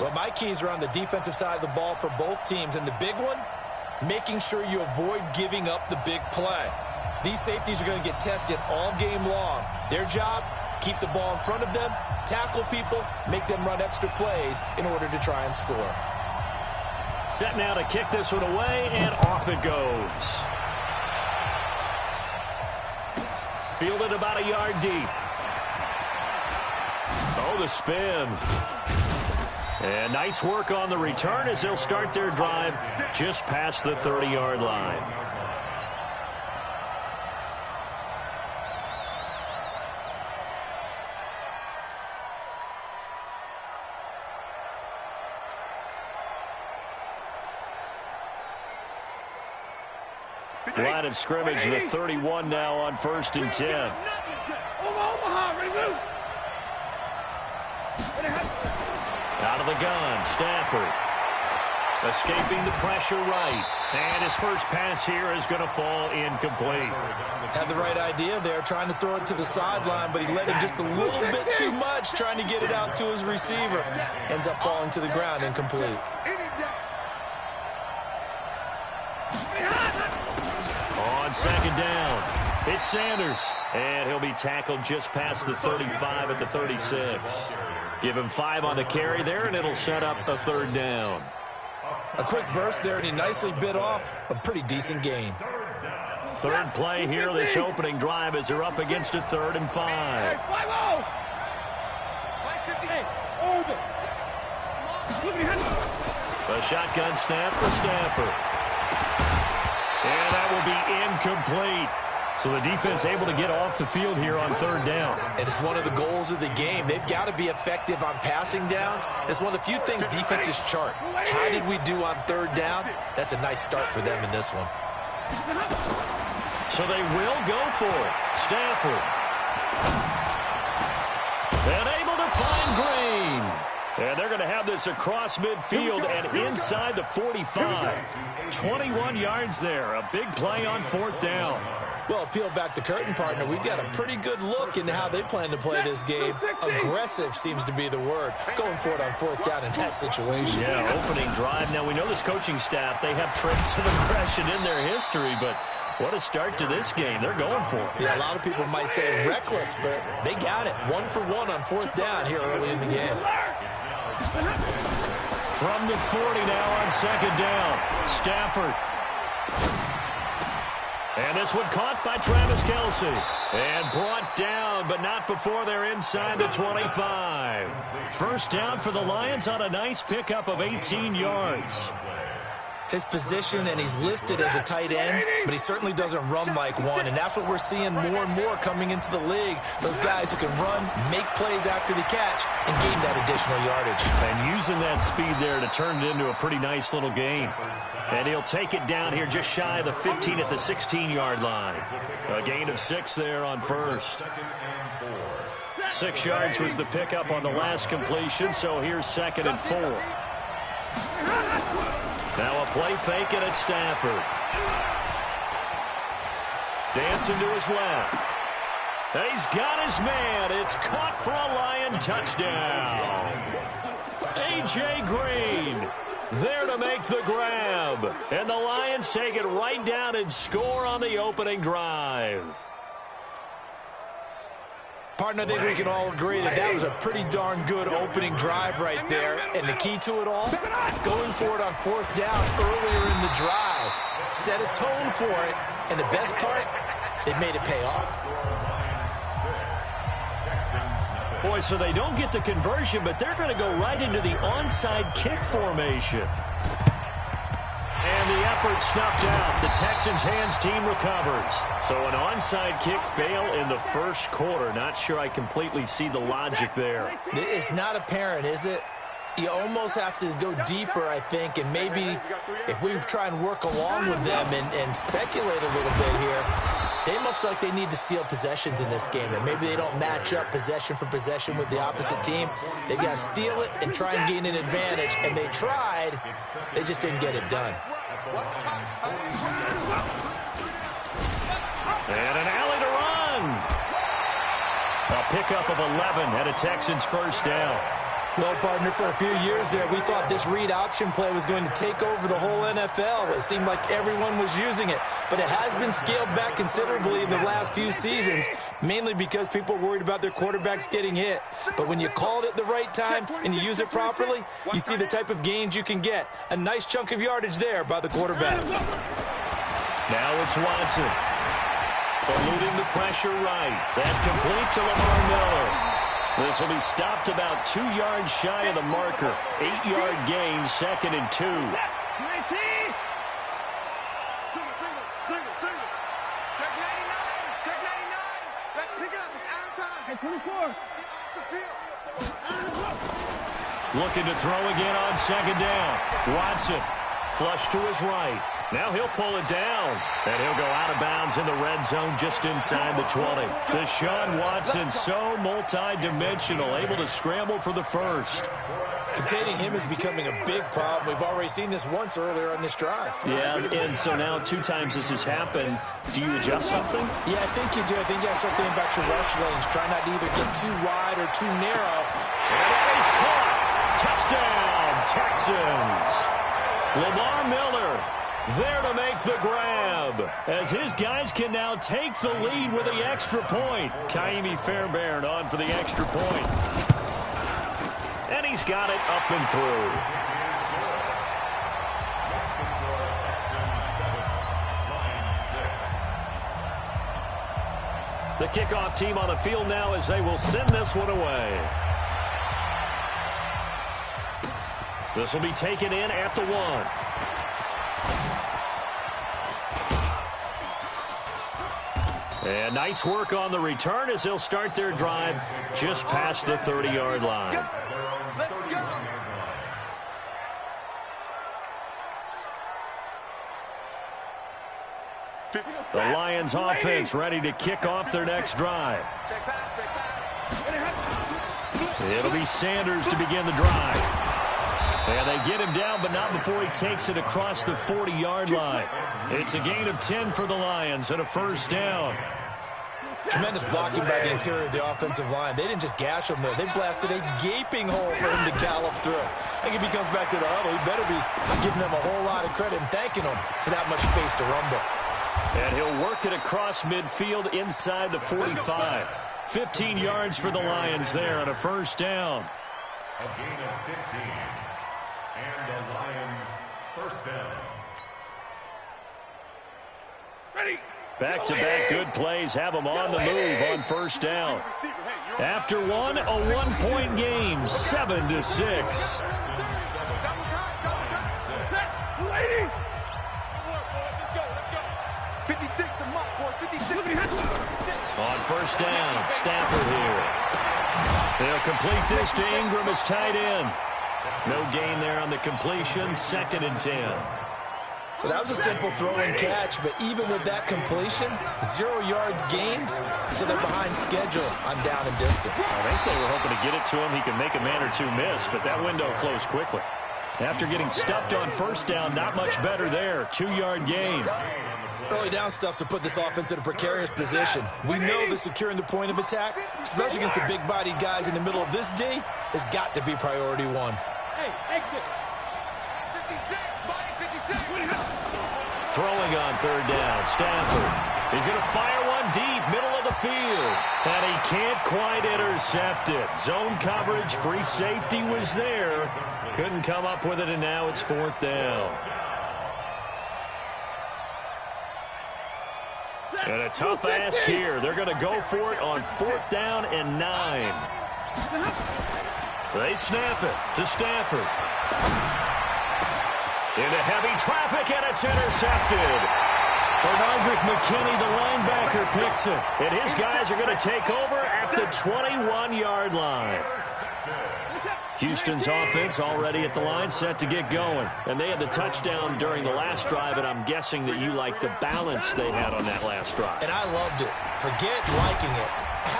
Well, my keys are on the defensive side of the ball for both teams. And the big one, making sure you avoid giving up the big play. These safeties are going to get tested all game long. Their job, keep the ball in front of them, tackle people, make them run extra plays in order to try and score. Set now to kick this one away, and off it goes. Fielded about a yard deep. Oh, the spin. And nice work on the return as they'll start their drive just past the 30-yard line. Line of scrimmage, the 31 now on 1st and 10. Out of the gun, Stafford. Escaping the pressure right. And his first pass here is going to fall incomplete. Had the right idea there, trying to throw it to the sideline, but he let him just a little bit too much, trying to get it out to his receiver. Ends up falling to the ground, incomplete. On second down, it's Sanders. And he'll be tackled just past the 35 at the 36. Give him 5 on the carry there, and it'll set up a 3rd down. A quick burst there, and he nicely bit off a pretty decent gain. 3rd play here, this opening drive, as they're up against a 3rd and 5. A shotgun snap for Stafford. And that will be incomplete. So the defense able to get off the field here on 3rd down. And it's one of the goals of the game. They've got to be effective on passing downs. It's one of the few things defenses chart. How did we do on 3rd down? That's a nice start for them in this one. So they will go for it. Stafford. And able to find Green. And they're going to have this across midfield and inside the 45. 21 yards there. A big play on 4th down. Well, peel back the curtain, partner. We've got a pretty good look into how they plan to play this game. Aggressive seems to be the word. Going for it on 4th down in that situation. Yeah, opening drive. Now, we know this coaching staff, they have traits of aggression in their history, but what a start to this game. They're going for it. Yeah, a lot of people might say reckless, but they got it. 1 for 1 on 4th down here early in the game. From the 40 now on 2nd down. Stafford. And this one caught by Travis Kelce. And brought down, but not before they're inside the 25. First down for the Lions on a nice pickup of 18 yards. His position, and he's listed as a tight end, but he certainly doesn't run like one, and that's what we're seeing more and more coming into the league. Those guys who can run, make plays after the catch, and gain that additional yardage. And using that speed there to turn it into a pretty nice little gain. And he'll take it down here just shy of the 15 at the 16-yard line. A gain of 6 there on 1st. 6 yards was the pickup on the last completion, so here's 2nd and 4. Now a play fake, and it's Stafford. Dancing to his left. He's got his man. It's caught for a Lion touchdown. A.J. Green there to make the grab. And the Lions take it right down and score on the opening drive. Partner, I think we can all agree that that was a pretty darn good opening drive right there. And the key to it all, going for it on 4th down earlier in the drive. Set a tone for it. And the best part, they made it pay off. Boy, so they don't get the conversion, but they're going to go right into the onside kick formation. And the effort snuffed out. The Texans' hands team recovers. So an onside kick fail in the 1st quarter. Not sure I completely see the logic there. It's not apparent, is it? You almost have to go deeper, I think, and maybe if we try and work along with them and speculate a little bit here, they must feel like they need to steal possessions in this game, and maybe they don't match up possession for possession with the opposite team. They got to steal it and try and gain an advantage, and they tried. They just didn't get it done. And an alley to run. A pickup of 11 and a Texans 1st down. Well, partner, for a few years there, we thought this read option play was going to take over the whole NFL. It seemed like everyone was using it, but it has been scaled back considerably in the last few seasons, mainly because people are worried about their quarterbacks getting hit. But when you call it at the right time and you use it properly, you see the type of gains you can get. A nice chunk of yardage there by the quarterback. Now it's Watson. Eluding the pressure right. That complete to Lamar Miller. This will be stopped about 2 yards shy of the marker. 8-yard gain, 2nd and 2. Single. Check 99. Check 99. Let's pick it up. It's out of time. Hey, 24. Get off the field. Looking to throw again on 2nd down. Watson, flush to his right. Now he'll pull it down, and he'll go out of bounds in the red zone just inside the 20. Deshaun Watson, so multi-dimensional, able to scramble for the first. Containing him is becoming a big problem. We've already seen this once earlier on this drive. Yeah, and so now 2 times this has happened. Do you adjust something? Yeah, I think you do. I think you got to start thinking about your rush lanes. Try not to either get too wide or too narrow. And he's caught. Touchdown, Texans. Lamar Miller there to make the grab, as his guys can now take the lead with the extra point. Kaimi Fairbairn on for the extra point. And he's got it up and through. The kickoff team on the field now as they will send this one away. This will be taken in at the 1. And nice work on the return as they'll start their drive just past the 30-yard line. The Lions offense ready to kick off their next drive. It'll be Sanders to begin the drive. And they get him down, but not before he takes it across the 40-yard line. It's a gain of 10 for the Lions and a first down. Tremendous blocking by the interior of the offensive line. They didn't just gash him there. They blasted a gaping hole for him to gallop through. I think if he comes back to the huddle, he better be giving them a whole lot of credit and thanking them for that much space to rumble. And he'll work it across midfield inside the 45. 15 yards for the Lions there on a first down. A gain of 15. And the Lions first down. Ready. Back-to-back good plays have them on the move on first down. After one, a one-point game, 7-6. On first down, Stafford here. They'll complete this to Ingram as tight end. No gain there on the completion, 2nd and 10. Well, that was a simple throw and catch, but even with that completion, 0 yards gained, so they're behind schedule on down and distance. I think they were hoping to get it to him. He could make a man or two miss, but that window closed quickly. After getting stuffed on first down, not much better there. 2-yard gain. Early down stuffs will put this offense in a precarious position. We know that securing the point of attack, especially against the big-bodied guys in the middle of this D, has got to be priority 1. Hey, exit. 56, Mike, 56. Throwing on third down, Stafford. He's going to fire one deep, middle of the field. And he can't quite intercept it. Zone coverage, free safety was there. Couldn't come up with it, and now it's 4th down. And a tough ask here. They're going to go for it on 4th down and 9. They snap it to Stafford. Into heavy traffic, and it's intercepted. Bernardrick McKinney, the linebacker, picks it. And his guys are going to take over at the 21-yard line. Houston's offense already at the line, set to get going. And they had the touchdown during the last drive, and I'm guessing that you like the balance they had on that last drive. And I loved it. Forget liking it.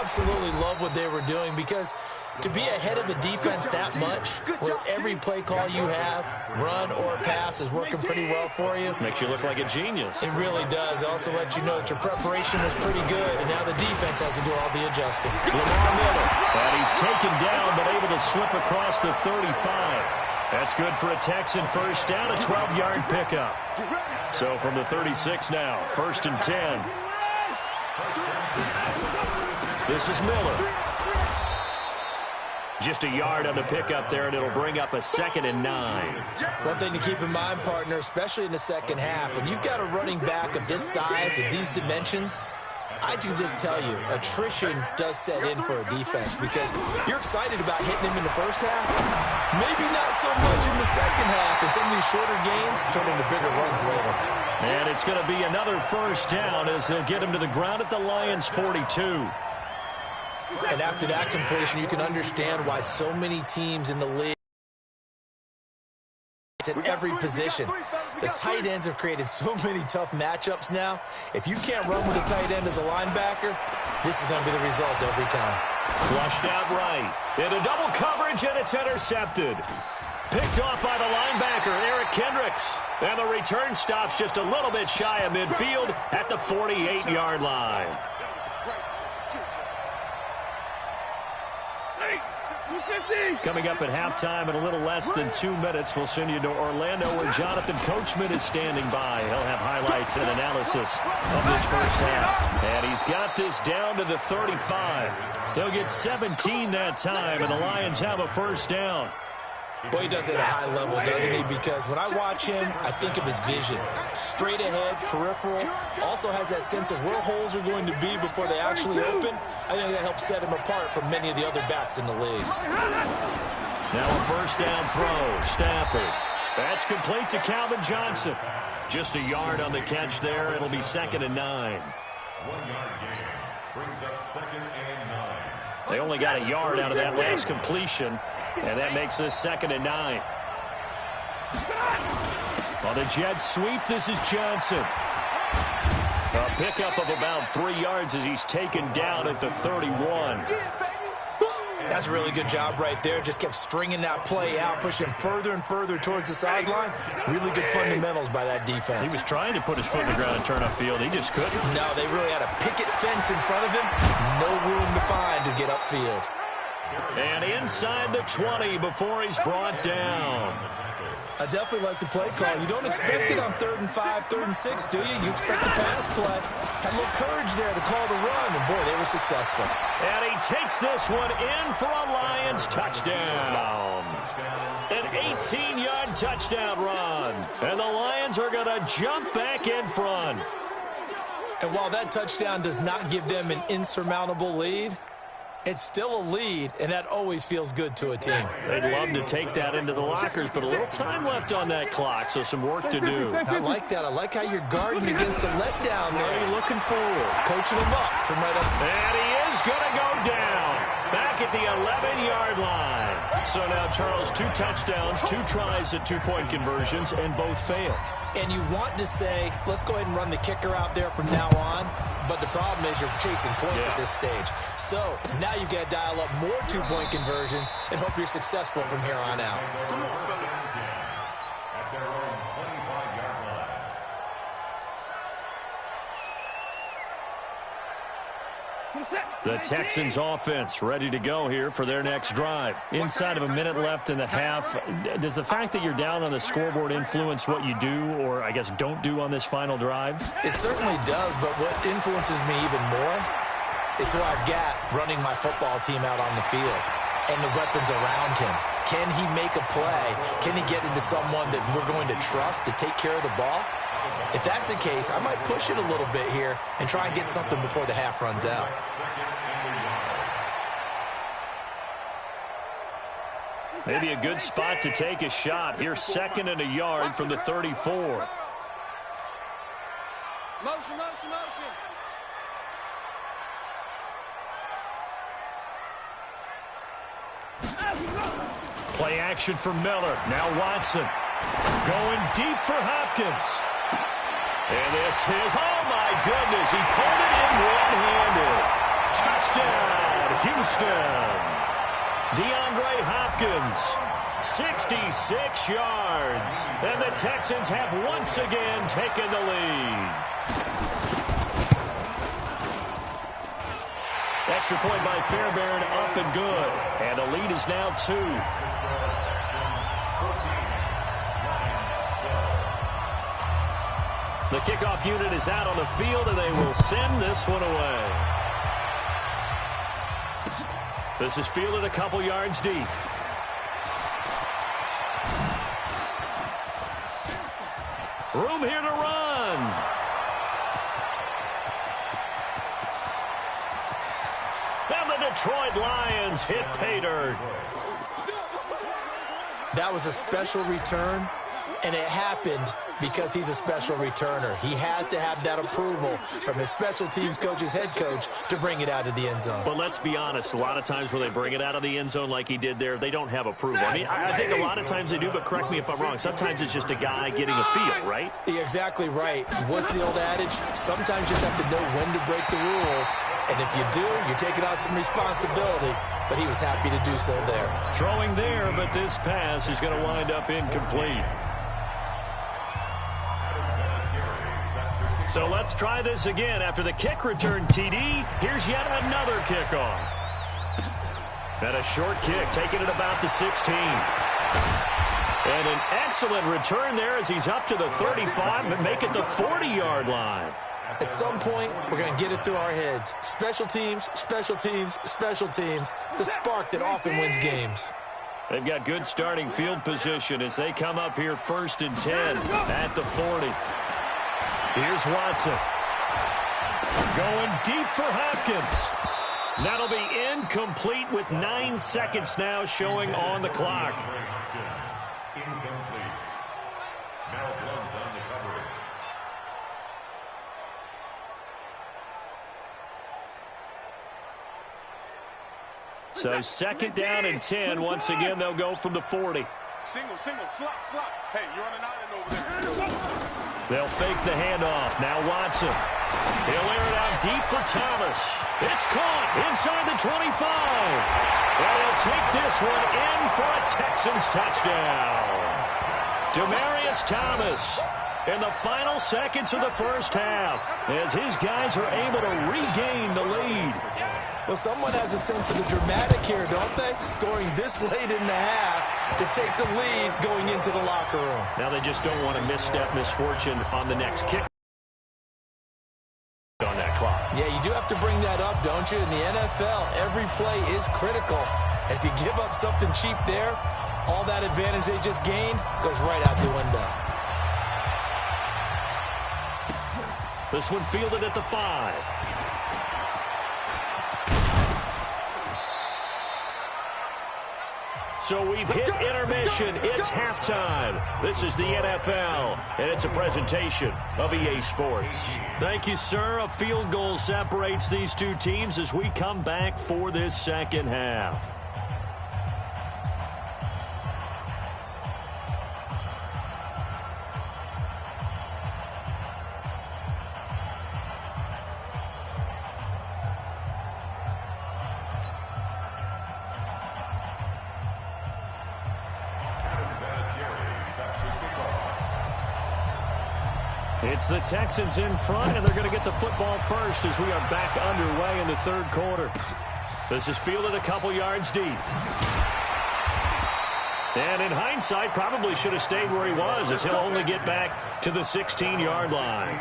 Absolutely love what they were doing because To be ahead of a defense that much, where every play call you have, run or pass, is working pretty well for you. Makes you look like a genius. It really does. It also lets you know that your preparation was pretty good, and now the defense has to do all the adjusting. Lamar Miller, and he's taken down, but able to slip across the 35. That's good for a Texan first down, a 12-yard pickup. So from the 36 now, 1st and 10. This is Miller. Just a yard on the pickup there, and it'll bring up a 2nd and 9. One thing to keep in mind, partner, especially in the second half, when you've got a running back of this size, of these dimensions, I can just tell you, attrition does set in for a defense because you're excited about hitting him in the first half, maybe not so much in the second half, and some of these shorter gains turn into bigger runs later. And it's going to be another first down as they'll get him to the ground at the Lions' 42. And after that completion, you can understand why so many teams in the league at every position. The tight ends have created so many tough matchups now. If you can't run with a tight end as a linebacker, this is going to be the result every time. Flushed out right. Into double coverage, and it's intercepted. Picked off by the linebacker, Eric Kendricks. And the return stops just a little bit shy of midfield at the 48-yard line. Coming up at halftime in a little less than 2 minutes, we'll send you to Orlando where Jonathan Coachman is standing by. He'll have highlights and analysis of this first half. And he's got this down to the 35. They'll get 17 that time, and the Lions have a first down. Boy, he does it at a high level, doesn't he? Because when I watch him, I think of his vision. Straight ahead, peripheral. Also has that sense of where holes are going to be before they actually open. I think that helps set him apart from many of the other backs in the league. Now a first down throw. Stafford. That's complete to Calvin Johnson. Just a yard on the catch there. It'll be 2nd and 9. 1-yard gain brings up 2nd and 9. They only got a yard out of that last completion, and that makes this 2nd and 9. On the jet sweep, this is Johnson. A pickup of about 3 yards as he's taken down at the 31. That's a really good job right there. Just kept stringing that play out, pushing him further and further towards the sideline. Really good fundamentals by that defense. He was trying to put his foot in the ground and turn upfield. He just couldn't. No, they really had a picket fence in front of him. No room to find to get upfield. And inside the 20 before he's brought down. I definitely like the play call. You don't expect it on 3rd and 5, 3rd and 6, do you? You expect the pass play. Had a little courage there to call the run, and boy, they were successful. And he takes this one in for a Lions touchdown. An 18-yard touchdown run. And the Lions are going to jump back in front. And while that touchdown does not give them an insurmountable lead, it's still a lead, and that always feels good to a team. They'd love to take that into the lockers, but a little time left on that clock, so some work to do. I like that. I like how you're guarding against a letdown there. What are you looking forward? Coaching him up from right up. And he is going to go down back at the 11-yard line. So now, Charles, 2 touchdowns, 2 tries at 2-point conversions, and both failed. And you want to say, let's go ahead and run the kicker out there from now on. But the problem is you're chasing points at this stage. So now you've got to dial up more 2-point conversions and hope you're successful from here on out. At their own 25-yard line. The Texans offense ready to go here for their next drive. Inside of a minute left in the half, does the fact that you're down on the scoreboard influence what you do or, I guess, don't do on this final drive? It certainly does, but what influences me even more is who I've got running my football team out on the field and the weapons around him. Can he make a play? Can he get into someone that we're going to trust to take care of the ball? If that's the case, I might push it a little bit here and try and get something before the half runs out. Maybe a good spot to take a shot. Here's 2nd and a yard from the 34. Motion, motion, motion. Play action for Miller. Now Watson. Going deep for Hopkins. And this is, oh my goodness, he pulled it in one-handed. Touchdown, Houston. DeAndre Hopkins, 66 yards. And the Texans have once again taken the lead. Extra point by Fairbairn, up and good. And the lead is now 2. The kickoff unit is out on the field, and they will send this one away. This is fielded a couple yards deep. Room here to run. And the Detroit Lions hit pay dirt. That was a special return, and it happened because he's a special returner. He has to have that approval from his special teams coach's head coach to bring it out of the end zone. But let's be honest, a lot of times when they bring it out of the end zone like he did there, they don't have approval. I mean, I think a lot of times they do, but correct me if I'm wrong. Sometimes it's just a guy getting a feel, right? You're exactly right. What's the old adage? Sometimes you just have to know when to break the rules. And if you do, you're taking on some responsibility. But he was happy to do so there. Throwing there, but this pass is going to wind up incomplete. So let's try this again. After the kick return TD, here's yet another kickoff. And a short kick, taking it about the 16. And an excellent return there as he's up to the 35 and make it the 40-yard line. At some point, we're going to get it through our heads. Special teams, special teams, special teams. The spark that often wins games. They've got good starting field position as they come up here 1st and 10 at the 40. Here's Watson. Going deep for Hopkins. That'll be incomplete with 9 seconds now showing on the clock. Incomplete. Mel Blount on the coverage. So 2nd down and 10. Once again, they'll go from the 40. Single, slot. Hey, you're on an island over there. They'll fake the handoff. Now Watson. He'll air it out deep for Thomas. It's caught inside the 25. And he'll take this one in for a Texans touchdown. Demaryius Thomas in the final seconds of the first half as his guys are able to regain the lead. Well, someone has a sense of the dramatic here, don't they? Scoring this late in the half to take the lead going into the locker room. Now they just don't want to misstep misfortune on the next kick on that clock. Yeah, you do have to bring that up, don't you? In the NFL, every play is critical. And if you give up something cheap there, all that advantage they just gained goes right out the window. This one fielded at the 5. So we've hit intermission. It's halftime. This is the NFL, and it's a presentation of EA Sports. Thank you, sir. A field goal separates these two teams as we come back for this second half. It's the Texans in front, and they're going to get the football first as we are back underway in the 3rd quarter. This is fielded a couple yards deep. And in hindsight, probably should have stayed where he was as he'll only get back to the 16-yard line.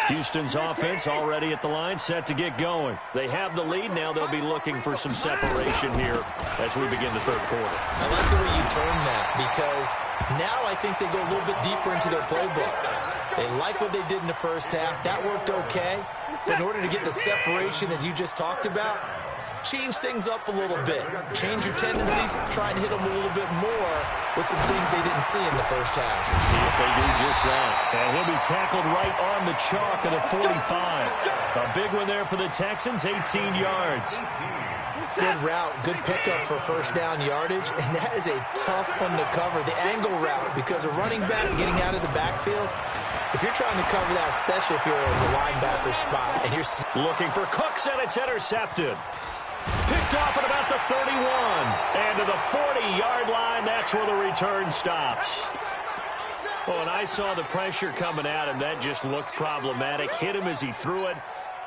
Houston's offense already at the line, set to get going. They have the lead. Now they'll be looking for some separation here as we begin the 3rd quarter. I like the way you term that because now I think they go a little bit deeper into their playbook. They like what they did in the first half. That worked okay. But in order to get the separation that you just talked about, change things up a little bit. Change your tendencies. Try and hit them a little bit more with some things they didn't see in the first half. See if they do just that. And he'll be tackled right on the chalk at the 45. A big one there for the Texans, 18 yards. Good route, good pickup for first down yardage, and that is a tough one to cover. The angle route, because a running back getting out of the backfield, if you're trying to cover that, especially if you're in the linebacker spot, and you're looking for Cooks, and it's intercepted. Picked off at about the 31. And to the 40-yard line, that's where the return stops. Well, and I saw the pressure coming at him. That just looked problematic. Hit him as he threw it,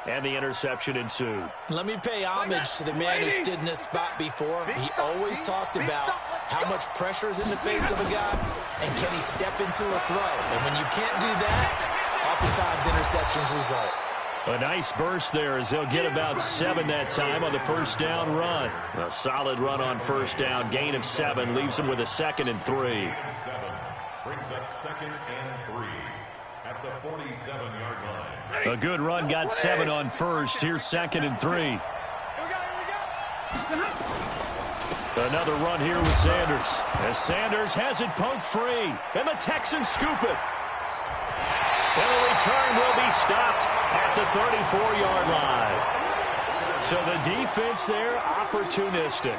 and the interception ensued. Let me pay homage to the man who stood in this spot before. He always talked about how much pressure is in the face of a guy, and can he step into a throw. And when you can't do that, oftentimes interceptions result. A nice burst there as he'll get about 7 that time on the first down run. A solid run on first down. Gain of 7 leaves him with a 2nd and 3. Brings up 2nd and 3 at the 47-yard line. A good run got 7 on first. Here's 2nd and 3. Another run here with Sanders. As Sanders has it poked free. And the Texans scoop it. And the return will be stopped at the 34-yard line. So the defense there, opportunistic.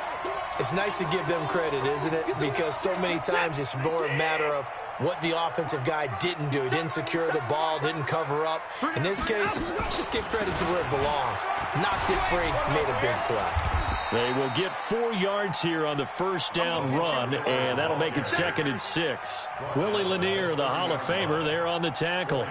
It's nice to give them credit, isn't it? Because so many times it's more a matter of what the offensive guy didn't do. He didn't secure the ball, didn't cover up. In this case, let's just give credit to where it belongs. Knocked it free, made a big play. They will get 4 yards here on the first down run, and that'll make it 2nd and 6. Willie Lanier, the Hall of Famer, there on the tackle.